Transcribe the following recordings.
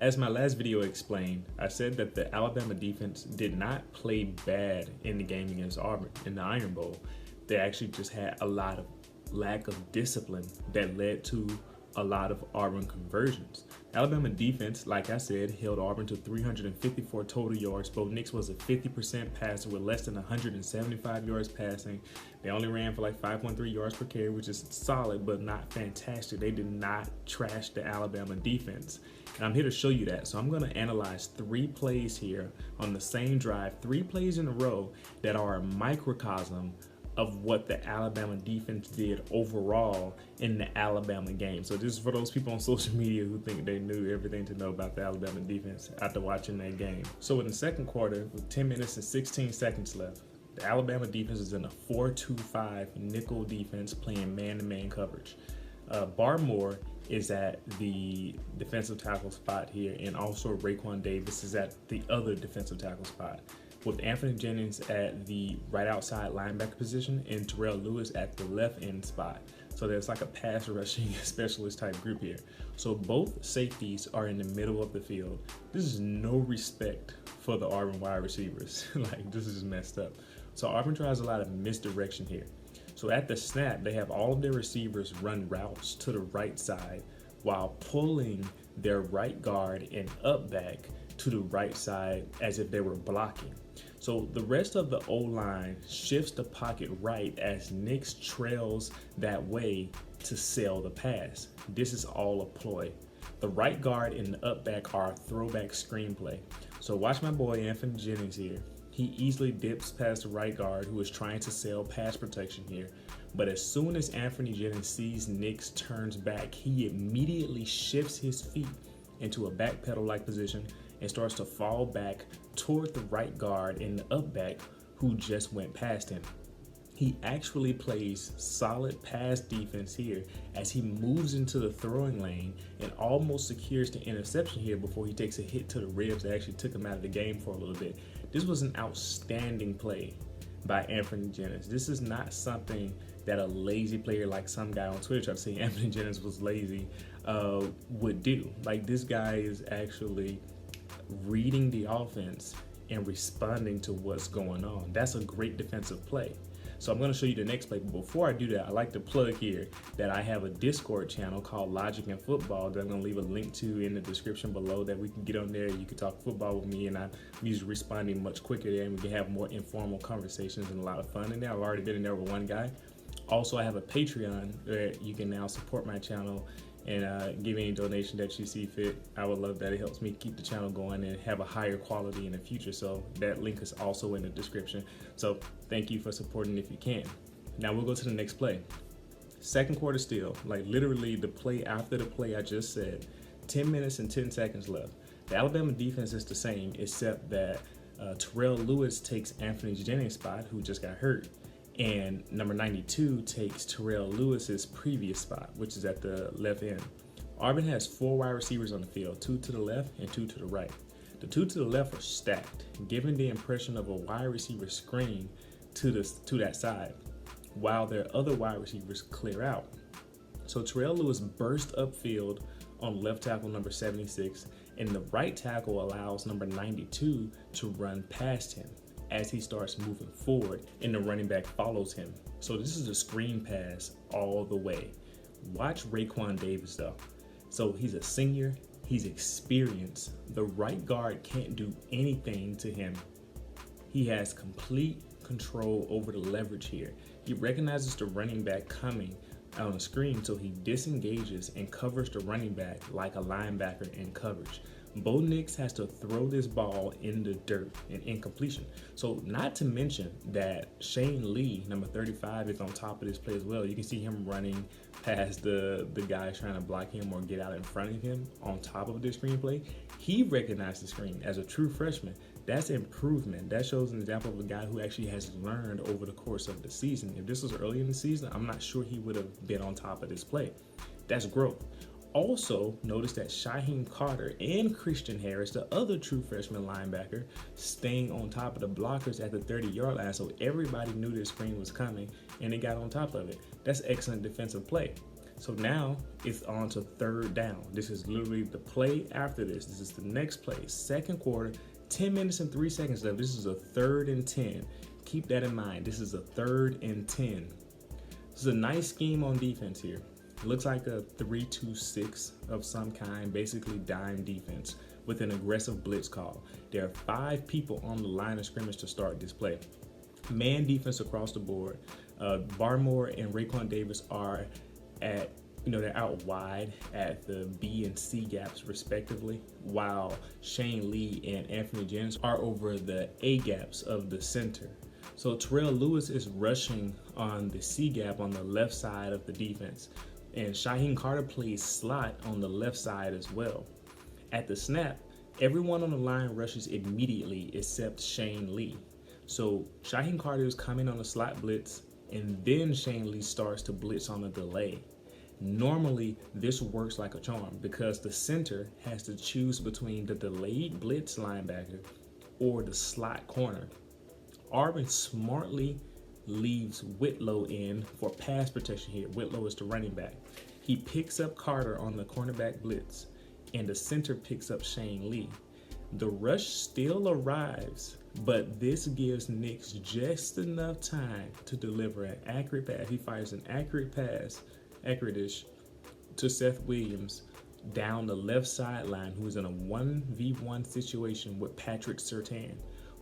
As my last video explained, I said that the Alabama defense did not play bad in the game against Auburn in the Iron Bowl. They actually just had a lot of lack of discipline that led to a lot of Auburn conversions. Alabama defense, like I said, held Auburn to 354 total yards. Bo Nix was a 50% passer with less than 175 yards passing. They only ran for like 5.3 yards per carry, which is solid but not fantastic. They did not trash the Alabama defense. And I'm here to show you that. So I'm going to analyze 3 plays here on the same drive, 3 plays in a row that are a microcosm of what the Alabama defense did overall in the Alabama game. So this is for those people on social media who think they knew everything to know about the Alabama defense after watching that game. So in the second quarter, with 10 minutes and 16 seconds left, the Alabama defense is in a 4-2-5 nickel defense playing man-to-man coverage. Barmore is at the defensive tackle spot here, and also Raekwon Davis is at the other defensive tackle spot, with Anthony Jennings at the right outside linebacker position and Terrell Lewis at the left end spot. So there's like a pass rushing specialist type group here. So both safeties are in the middle of the field. This is no respect for the Auburn wide receivers. Like, this is messed up. So Auburn tries a lot of misdirection here. So at the snap, they have all of their receivers run routes to the right side while pulling their right guard and up back to the right side as if they were blocking. So the rest of the O-line shifts the pocket right as Nix trails that way to sell the pass. This is all a ploy. The right guard and the up back are a throwback screenplay. So watch my boy Anthony Jennings here. He easily dips past the right guard who is trying to sell pass protection here. But as soon as Anthony Jennings sees Nix turns back, he immediately shifts his feet into a back pedal-like position and starts to fall back toward the right guard and the up back who just went past him. He actually plays solid pass defense here as he moves into the throwing lane and almost secures the interception here before he takes a hit to the ribs that actually took him out of the game for a little bit. This was an outstanding play by Anthony Jennings. This is not something that a lazy player like some guy on Twitter tried to say Anthony Jennings was lazy would do. Like, this guy is actually reading the offense and responding to what's going on. That's a great defensive play. So I'm going to show you the next play, but before I do that, I like to plug here that I have a Discord channel called Logic and Football that I'm going to leave a link to in the description below, that we can get on there. You can talk football with me, and I'm usually responding much quicker there, and we can have more informal conversations and a lot of fun in there. I've already been in there with one guy. Also, I have a Patreon where you can now support my channel and give any donation that you see fit. I would love that. It helps me keep the channel going and have a higher quality in the future. So that link is also in the description. So thank you for supporting if you can. Now we'll go to the next play. Second quarter still, like literally the play after the play I just said. 10 minutes and 10 seconds left. The Alabama defense is the same, except that Terrell Lewis takes Anthony Jennings' spot, who just got hurt. And number 92 takes Terrell Lewis's previous spot, which is at the left end. Auburn has 4 wide receivers on the field, 2 to the left and 2 to the right. The 2 to the left are stacked, giving the impression of a wide receiver screen to that side, while their other wide receivers clear out. So Terrell Lewis bursts upfield on left tackle number 76, and the right tackle allows number 92 to run past him as he starts moving forward, and the running back follows him. So this is a screen pass all the way. Watch Raekwon Davis though. So he's a senior, he's experienced. The right guard can't do anything to him. He has complete control over the leverage here. He recognizes the running back coming on the screen, so he disengages and covers the running back like a linebacker in coverage. Bo Nix has to throw this ball in the dirt, and incompletion. So not to mention that Shane Lee, number 35, is on top of this play as well. You can see him running past the guy trying to block him or get out in front of him on top of the screenplay. He recognized the screen as a true freshman. That's improvement. That shows an example of a guy who actually has learned over the course of the season. If this was early in the season, I'm not sure he would have been on top of this play. That's growth. Also, notice that Shyheim Carter and Christian Harris, the other true freshman linebacker, staying on top of the blockers at the 30-yard line, so everybody knew this screen was coming and they got on top of it. That's excellent defensive play. So now it's on to third down. This is literally the play after this. This is the next play, second quarter, 10 minutes and 3 seconds left. This is a 3rd and 10. Keep that in mind. This is a 3rd and 10. This is a nice scheme on defense here. It looks like a 3-2-6 of some kind, basically dime defense with an aggressive blitz call. There are 5 people on the line of scrimmage to start this play. Man defense across the board. Barmore and Raekwon Davis are at, they're out wide at the B and C gaps respectively, while Shane Lee and Anthony Jennings are over the A gaps of the center. So Terrell Lewis is rushing on the C gap on the left side of the defense, and Shyheim Carter plays slot on the left side as well. At the snap, everyone on the line rushes immediately except Shane Lee. So Shyheim Carter is coming on a slot blitz, and then Shane Lee starts to blitz on a delay. Normally, this works like a charm because the center has to choose between the delayed blitz linebacker or the slot corner. Auburn smartly leaves Whitlow in for pass protection here. Whitlow is the running back. He picks up Carter on the cornerback blitz, and the center picks up Shane Lee. The rush still arrives, but this gives Nix just enough time to deliver an accurate pass. He fires an accurate pass, accurate-ish, to Seth Williams down the left sideline, who is in a 1v1 situation with Patrick Surtain,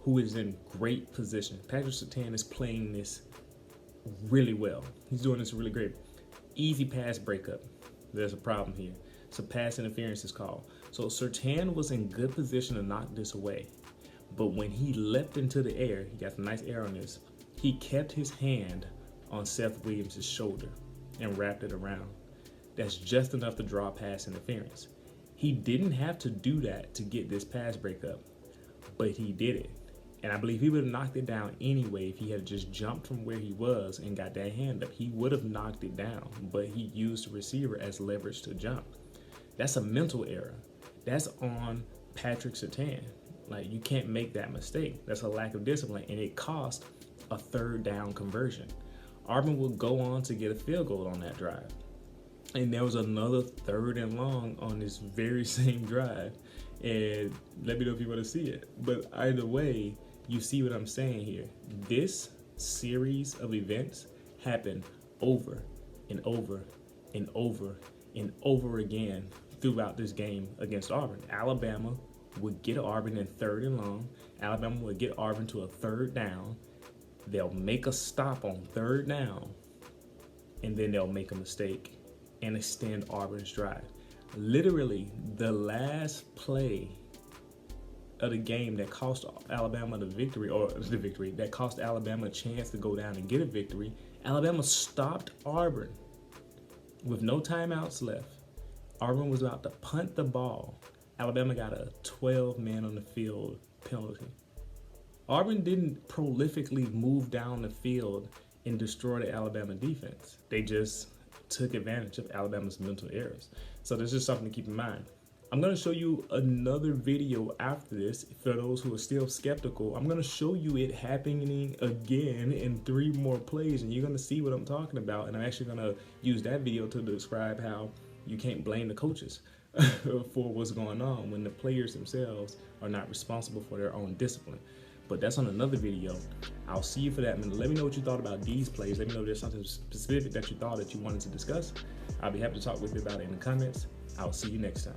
who is in great position. Patrick Surtain is playing this really well. He's doing this really great. Easy pass breakup. There's a problem here. So pass interference is called. So Surtain was in good position to knock this away. But when he leapt into the air, he got some nice air on this, he kept his hand on Seth Williams' shoulder and wrapped it around. That's just enough to draw pass interference. He didn't have to do that to get this pass breakup, but he did it. And I believe he would have knocked it down anyway if he had just jumped from where he was and got that hand up. He would have knocked it down, but he used the receiver as leverage to jump. That's a mental error. That's on Patrick Surtain. Like, you can't make that mistake. That's a lack of discipline, and it cost a 3rd down conversion. Auburn will go on to get a field goal on that drive. And there was another 3rd and long on this very same drive. And let me know if you want to see it. But either way, you see what I'm saying here. This series of events happened over and over and over and over again throughout this game against Auburn. Alabama would get Auburn in 3rd and long. Alabama would get Auburn to a 3rd down. They'll make a stop on 3rd down, and then they'll make a mistake and extend Auburn's drive. Literally, the last play of the game that cost Alabama the victory, that cost Alabama a chance to go down and get a victory, Alabama stopped Auburn with no timeouts left. Auburn was about to punt the ball. Alabama got a 12-man on the field penalty. Auburn didn't prolifically move down the field and destroy the Alabama defense. They just took advantage of Alabama's mental errors. So this is something to keep in mind. I'm going to show you another video after this. For those who are still skeptical, I'm going to show you it happening again in 3 more plays, and you're going to see what I'm talking about. And I'm actually going to use that video to describe how you can't blame the coaches for what's going on when the players themselves are not responsible for their own discipline. But that's on another video. I'll see you for that. And let me know what you thought about these plays. Let me know if there's something specific that you thought that you wanted to discuss. I'll be happy to talk with you about it in the comments. I'll see you next time.